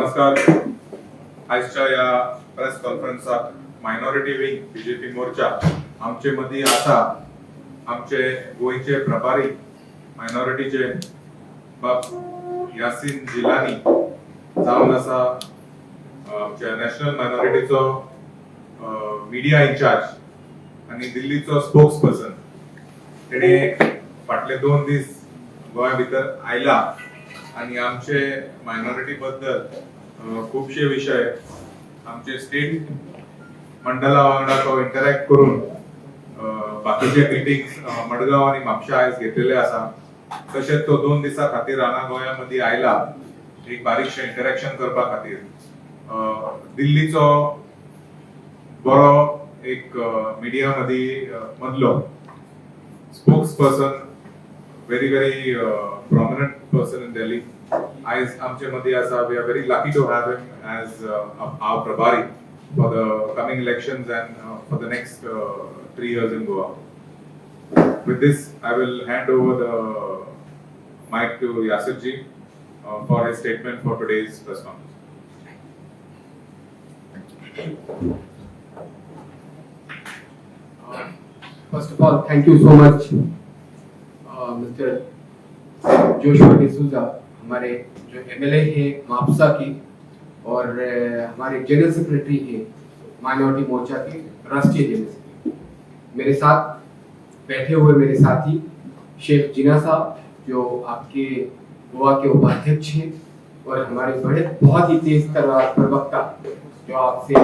नमस्कार. आजच्या या प्रेस कॉन्फरन्सात मायनॉरिटी विंग बीजेपी मोर्चा आमचे मदी आसा. आमचे गोयचे प्रभारी मायनॉरिटीचे बाब यासीन जिलानी जावन आसा. आमच्या नॅशनल मायनॉरिटीचो मीडिया इन्चार्ज आणि दिल्लीचो स्पोक्स पर्सन. तेणे फाटले 2 दीस गोंया भितर आयला आणि आमचे मायनॉरिटी बद्दल खूपशे विषय आमचे स्टेट मंडला वांगडा तो इंटरॅक्ट करून बाकीचे मिटिंग्स मडगांव आणि म्हापशा आयज घेतलेले आसा. तशेंच तो 2 दिसा खातीर हांगा गोंयामध्ये आयला एक बारीकशें इंटरॅक्शन करपा खातीर. दिल्लीचो बरो एक मीडिया मदलो spokes person, very prominent person in Delhi. As आमचे मध्ये आसा. We are very lucky to have him as our Prabhari for the coming elections and for the next 3 years in Goa. With this, I will hand over the mic to Yasir ji for his statement for today's press conference. First of all, thank you so much. Mister Joshua D'Souza, हमारे जो MLA हैं मापसा की और हमारे general secretary हैं minority मोर्चा के राष्ट्रीय general secretary. मेरे साथ बैठे हुए मेरे साथी शेख जिना साहब जो आपके गोवा के उपाध्यक्ष हैं और हमारे बड़े बहुत ही तेज तर्रार प्रवक्ता जो आपसे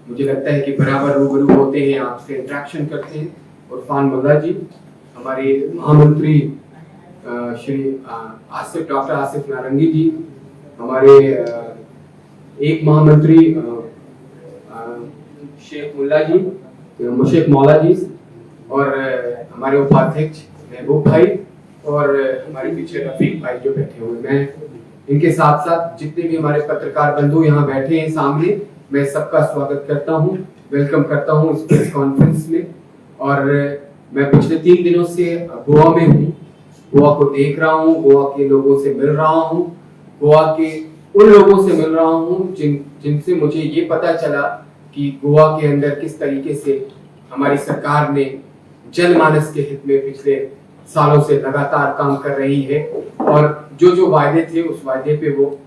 मुझे लगता है कि बराबर रूबरू होते हैं, आपसे इंटरेक्शन करते हैं. और फान मल्ला जी, हमारे महामंत्री श्री डॉक्टर आसिफ नारंगी जी, हमारे एक महामंत्री शेख मुल्ला जी, शेख मौला जी, और हमारे उपाध्यक्ष महबूब भाई और हमारे पीछे रफीक भाई जो बैठे हुए. मैं इनके साथ साथ जितने भी हमारे पत्रकार बंधु यहाँ बैठे हैं सामने, मैं सबका स्वागत करता हूँ, वेलकम करता हूँ इस प्रेस कॉन्फ्रेंस में. और मैं पिछले 3 दिनों से गोवा में हूँ, गोवा को देख रहा हूँ, गोवा के लोगों से मिल रहा हूँ, गोवा के उन लोगों से मिल रहा हूँ जिनसे मुझे ये पता चला कि गोवा के अंदर किस तरीके से हमारी सरकार ने जनमानस के हित में पिछले सालों से लगातार काम कर रही है और जो वायदे थे उस वायदे पे वो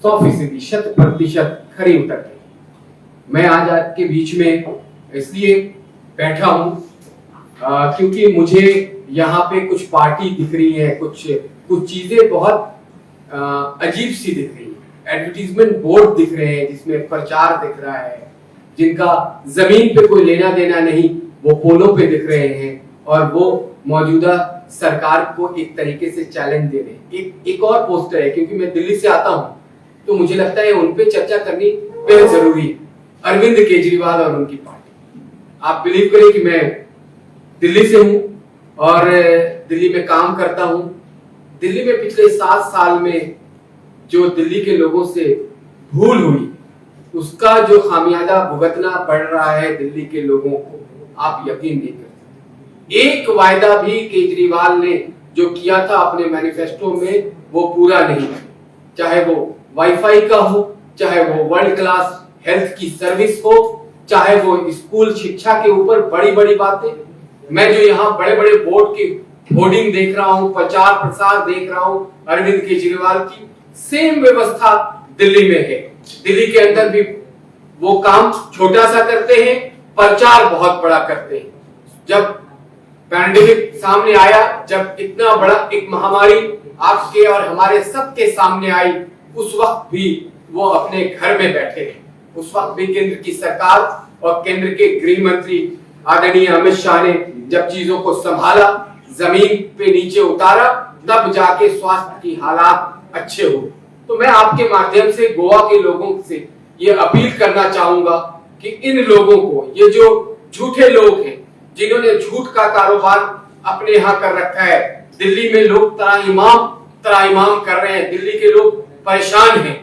100%, 100% खरी उतर गई. मैं आज आपके बीच में इसलिए बैठा हूँ क्योंकि मुझे यहाँ पे कुछ पार्टी दिख रही है, कुछ चीजें बहुत अजीब सी दिख रही है. एडवर्टीजमेंट बोर्ड दिख रहे हैं जिसमें प्रचार दिख रहा है, जिनका जमीन पे कोई लेना देना नहीं, वो पोलों पे दिख रहे हैं और वो मौजूदा सरकार को एक तरीके से चैलेंज दे रहे हैं. एक और पोस्टर है, क्योंकि मैं दिल्ली से आता हूँ तो मुझे लगता है उन पे चर्चा करनी बेहद जरूरी है. अरविंद केजरीवाल और उनकी पार्टी. आप बिलीव करें कि मैं दिल्ली से हूं और दिल्ली में काम करता हूं. दिल्ली में पिछले 7 साल में जो दिल्ली के लोगों से भूल हुई, उसका जो खामियाजा भुगतना पड़ रहा है दिल्ली के लोगों को, आप यकीन नहीं कर सकते. एक वायदा भी केजरीवाल ने जो किया था अपने मैनिफेस्टो में वो पूरा नहीं किया. चाहे वो वाईफाई का हो, चाहे वो वर्ल्ड क्लास हेल्थ की सर्विस हो, चाहे वो स्कूल शिक्षा के ऊपर बड़ी बड़ी बातें. मैं जो यहाँ बड़े बड़े बोर्ड की होर्डिंग देख रहा हूँ, प्रचार प्रसार देख रहा हूँ अरविंद केजरीवाल की, सेम व्यवस्था दिल्ली में है. दिल्ली के अंदर भी वो काम छोटा सा करते हैं, प्रचार बहुत बड़ा करते हैं. जब पैंडेमिक सामने आया, जब इतना बड़ा एक महामारी आपके और हमारे सबके सामने आई, उस वक्त भी वो अपने घर में बैठे थे. उस वक्त भी केंद्र की सरकार और केंद्र के गृह मंत्री आदरणीय अमित शाह ने जब चीजों को संभाला, जमीन पे नीचे उतारा, तब जाके स्वास्थ्य की हालात अच्छे हुए. तो मैं आपके माध्यम से गोवा के लोगों से ये अपील करना चाहूंगा कि इन लोगों को, ये जो झूठे लोग हैं जिन्होंने झूठ का कारोबार अपने यहाँ कर रखा है, दिल्ली में लोग त्राहिमाम कर रहे हैं, दिल्ली के लोग परेशान हैं,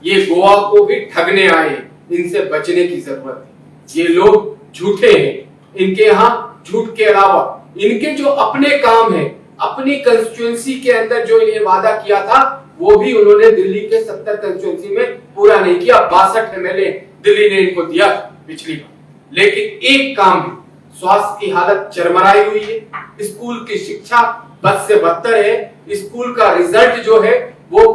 ये गोवा को भी ठगने आए, इनसे बचने की जरूरत है. ये लोग झूठे हैं. इनके यहाँ झूठ के अलावा इनके जो अपने काम है, अपनी कंस्टिट्यूएंसी के अंदर जो इन्हें वादा किया था वो भी उन्होंने दिल्ली के 70 कंस्टिट्यूंसी में पूरा नहीं किया। 62 एमएलए दिल्ली ने इनको दिया पिछली बार, लेकिन एक काम भी, स्वास्थ्य की हालत चरमराई हुई है, स्कूल की शिक्षा बद से बदतर है, स्कूल का रिजल्ट जो है वो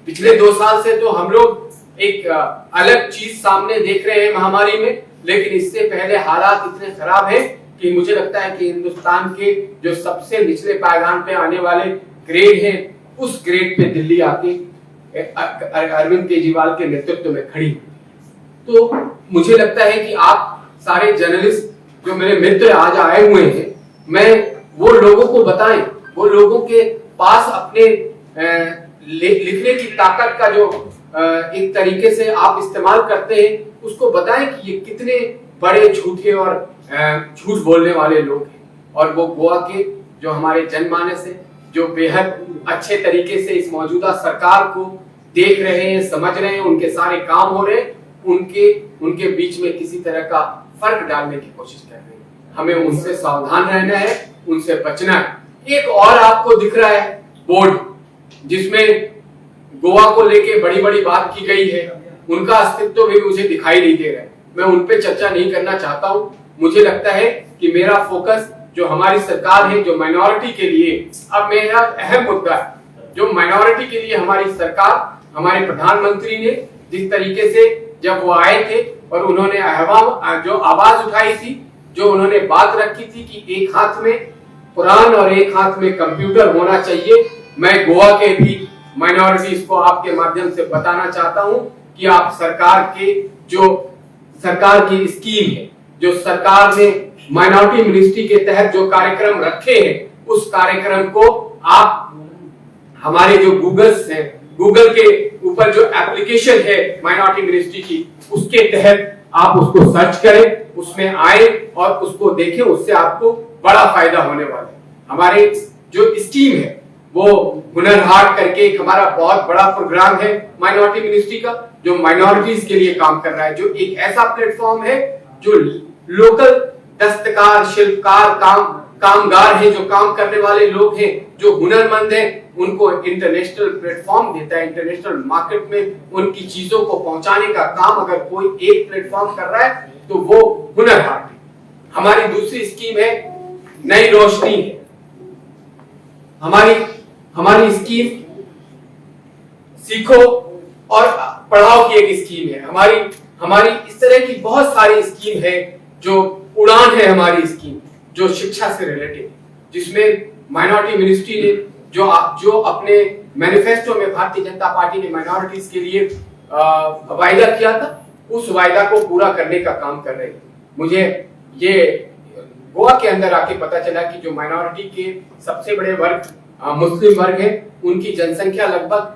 पिछले 2 साल से तो हम लोग एक अलग चीज सामने देख रहे हैं महामारी में, लेकिन इससे पहले हालात इतने खराब हैं कि मुझे लगता है कि हिंदुस्तान के जो सबसे निचले पायदान पे आने वाले ग्रेड हैं, उस ग्रेड पे दिल्ली आके अरविंद केजरीवाल के नेतृत्व में खड़ी हुई। तो मुझे लगता है कि आप सारे जर्नलिस्ट जो मेरे मित्र आज आए हुए हैं, मैं वो लोगों को बताएं, वो लोगों के पास अपने लिखने की ताकत का जो एक तरीके से आप इस्तेमाल करते हैं, उसको बताएं कि ये कितने बड़े झूठे और झूठ बोलने वाले लोग हैं। और वो गोवा के जो हमारे जनमानस है, जो बेहद अच्छे तरीके से इस मौजूदा सरकार को देख रहे हैं, समझ रहे हैं, उनके सारे काम हो रहे हैं, उनके बीच में किसी तरह का फर्क डालने की कोशिश कर रहे हैं। हमें उनसे सावधान रहना है, उनसे बचना है। एक और आपको दिख रहा है बोर्ड, जिसमें गोवा को लेके बड़ी बड़ी बात की गई है, उनका अस्तित्व भी मुझे दिखाई नहीं दे रहा है। मैं उन पे चर्चा नहीं करना चाहता हूं। मुझे लगता है कि मेरा फोकस जो हमारी सरकार है, जो माइनॉरिटी के लिए, अब मेरा अहम मुद्दा है, जो माइनॉरिटी के लिए हमारी सरकार, हमारे प्रधानमंत्री ने जिस तरीके से जब वो आए थे और उन्होंने जो आवाज उठाई थी, जो उन्होंने बात रखी थी कि एक हाथ में कुरान और एक हाथ में कंप्यूटर होना चाहिए, मैं गोवा के भी माइनॉरिटीज को आपके माध्यम से बताना चाहता हूं कि आप सरकार की स्कीम है, जो सरकार ने माइनॉरिटी मिनिस्ट्री के तहत जो कार्यक्रम रखे हैं, उस कार्यक्रम को आप हमारे जो गूगल के ऊपर जो एप्लीकेशन है माइनॉरिटी मिनिस्ट्री की, उसके तहत आप उसको सर्च करें, उसमें आए और उसको देखें, उससे आपको बड़ा फायदा होने वाला है। हमारे जो स्कीम है वो हुनर हाट करके एक हमारा बहुत बड़ा प्रोग्राम है माइनॉरिटी मिनिस्ट्री का, जो माइनॉरिटीज के लिए काम कर रहा है, जो एक ऐसा प्लेटफॉर्म है जो लोकल दस्तकार, शिल्पकार, कामगार हैं, जो काम करने वाले लोग हैं, जो हुनरमंद हैं, उनको इंटरनेशनल प्लेटफॉर्म देता है। इंटरनेशनल मार्केट में उनकी चीजों को पहुंचाने का काम अगर कोई एक प्लेटफॉर्म कर रहा है तो वो हुनर हाट है। हमारी दूसरी स्कीम है नई रोशनी है। हमारी स्कीम सीखो और पढ़ाओ की एक स्कीम है। हमारी इस तरह की बहुत सारी स्कीम है, जो उड़ान है हमारी स्कीम, जो शिक्षा से रिलेटेड, जिसमें माइनॉरिटी मिनिस्ट्री ने जो अपने मैनिफेस्टो में भारतीय जनता पार्टी ने माइनॉरिटीज के लिए वायदा किया था, उस वायदा को पूरा करने का काम कर रहे हैं। मुझे ये गोवा के अंदर आके पता चला कि जो माइनॉरिटी के सबसे बड़े वर्ग मुस्लिम वर्ग है, उनकी जनसंख्या लगभग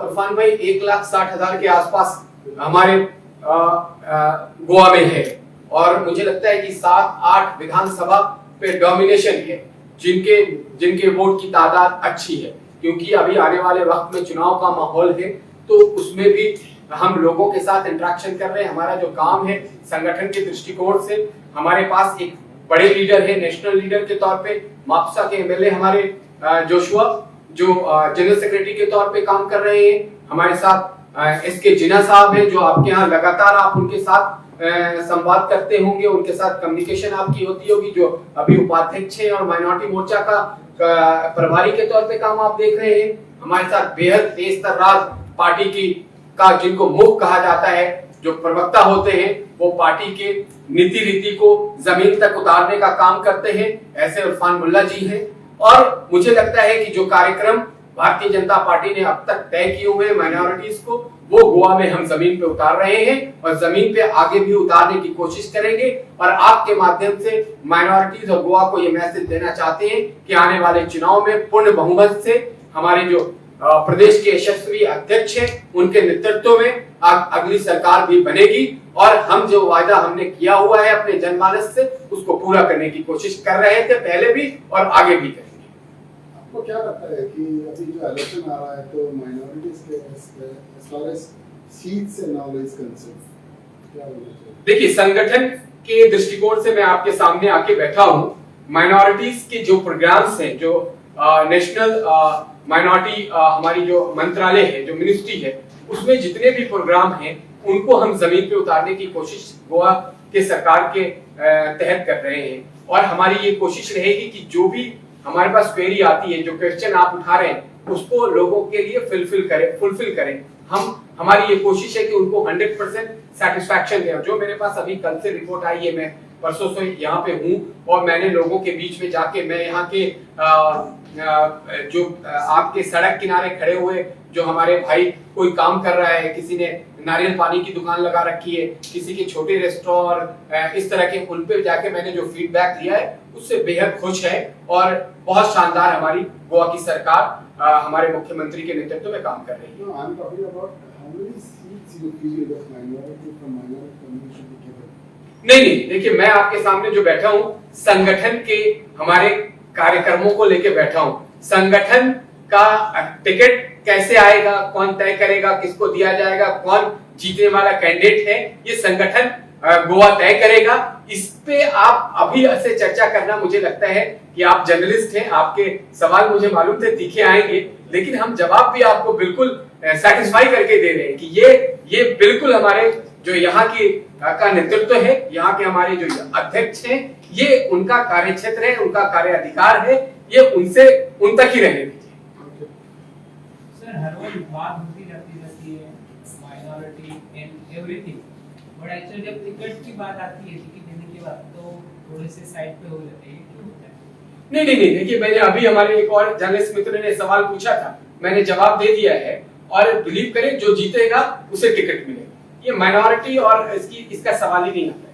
इरफान भाई 1,60,000 के आसपास हमारे गोवा में है। और मुझे लगता है कि 7-8 विधानसभा पे डोमिनेशन है, जिनके वोट की तादाद अच्छी है, क्योंकि अभी आने वाले वक्त में चुनाव का माहौल है, तो उसमें भी हम लोगों के साथ इंटरेक्शन कर रहे हैं। हमारा जो काम है संगठन के दृष्टिकोण से, हमारे पास एक बड़े लीडर है, नेशनल लीडर के तौर पे मापुसा के एमएलए हमारे जोशुआ, जो जनरल सेक्रेटरी के तौर पे काम कर रहे हैं। हमारे साथ एसके जिन्ना साहब हैं, जो आपके यहाँ लगातार आप उनके साथ संवाद करते होंगे, उनके साथ कम्युनिकेशन आपकी होती होगी, जो अभी उपाध्यक्ष हैं और माइनॉरिटी मोर्चा का प्रभारी के तौर पे काम आप देख रहे हैं। हमारे साथ बेहद तेज तर्रार पार्टी का जिनको मुख कहा जाता है, जो प्रवक्ता होते हैं, वो पार्टी के नीति रीति को जमीन तक उतारने का काम करते हैं, ऐसे इरफान मुल्ला जी हैं। और मुझे लगता है कि जो कार्यक्रम भारतीय जनता पार्टी ने अब तक तय किए हुए माइनॉरिटीज को, वो गोवा में हम जमीन पे उतार रहे हैं और जमीन पे आगे भी उतारने की कोशिश करेंगे। और आपके माध्यम से माइनॉरिटीज और गोवा को ये मैसेज देना चाहते हैं कि आने वाले चुनाव में पूर्ण बहुमत से हमारे जो प्रदेश के यशस्वी अध्यक्ष हैं, उनके नेतृत्व में अगली सरकार भी बनेगी और हम जो वायदा हमने किया हुआ है अपने जनमानस से, उसको पूरा करने की कोशिश कर रहे थे पहले भी और आगे भी करेंगे। आपको क्या लगता है कि अभी जो इलेक्शन आ रहा है, तो माइनॉरिटीज के as far as seats and all is concerned, क्या होना चाहिए? देखिए, संगठन के दृष्टिकोण से मैं आपके सामने आके बैठा हूँ। माइनॉरिटीज के जो प्रोग्राम्स हैं, जो नेशनल माइनॉरिटी हमारी जो मंत्रालय है, जो मिनिस्ट्री है, उसमें जितने भी प्रोग्राम हैं उनको हम जमीन पे उतारने की कोशिश गोवा के सरकार के तहत कर रहे हैं। और हमारी ये कोशिश रहेगी कि जो भी हमारे पास क्वेरी आती है, जो क्वेश्चन आप उठा रहे हैं, उसको लोगों के लिए फुलफिल करें। हमारी ये कोशिश है कि उनको 100% सेटिस्फैक्शन दें। जो मेरे पास अभी कल से रिपोर्ट आई है, मैं परसों से यहाँ पे हूँ और मैंने लोगों के बीच में जाके, मैं यहाँ के जो आपके सड़क किनारे खड़े हुए जो हमारे भाई कोई काम कर रहा है, किसी ने नारियल पानी की दुकान लगा रखी है, किसी के छोटे रेस्टोरेंट, इस तरह के, उन पे जाके मैंने जो फीडबैक लिया है उससे बेहद खुश है। और बहुत शानदार हमारी गोवा की सरकार हमारे मुख्यमंत्री के नेतृत्व में काम कर रही है। No, I'm talking about how many seats you feel that minority from minority community should be given. नहीं, देखिए, मैं आपके सामने जो बैठा हूँ, संगठन के हमारे कार्यक्रमों को लेके बैठा हूँ। संगठन का टिकट कैसे आएगा, कौन तय करेगा, किसको दिया जाएगा, कौन जीतने वाला कैंडिडेट है, ये संगठन गोवा तय करेगा। इस पे आप अभी ऐसे चर्चा करना, मुझे लगता है कि आप जर्नलिस्ट हैं, आपके सवाल मुझे मालूम थे तीखे आएंगे, लेकिन हम जवाब भी आपको बिल्कुल सेटिस्फाई करके दे रहे हैं कि ये बिल्कुल हमारे जो यहाँ की का नेतृत्व है, यहाँ के हमारे जो अध्यक्ष हैं, ये उनका कार्य क्षेत्र है, उनका कार्य अधिकार है, ये उन तक ही रहने दीजिए। सर, हर रोज बात होती रहती है minority and everything, but actually जब टिकट की बात आती है, टिकट देने के बाद तो थोड़े से साइड पे हो जाते हैं। क्यों होता है? नहीं, देखिए, मैंने अभी हमारे एक और जर्नलिस्ट मित्र ने सवाल पूछा था, मैंने जवाब दे दिया है। और बिलीव करें, जो जीतेगा उसे टिकट मिलेगा। ये माइनॉरिटी और इसका सवाल ही नहीं आता।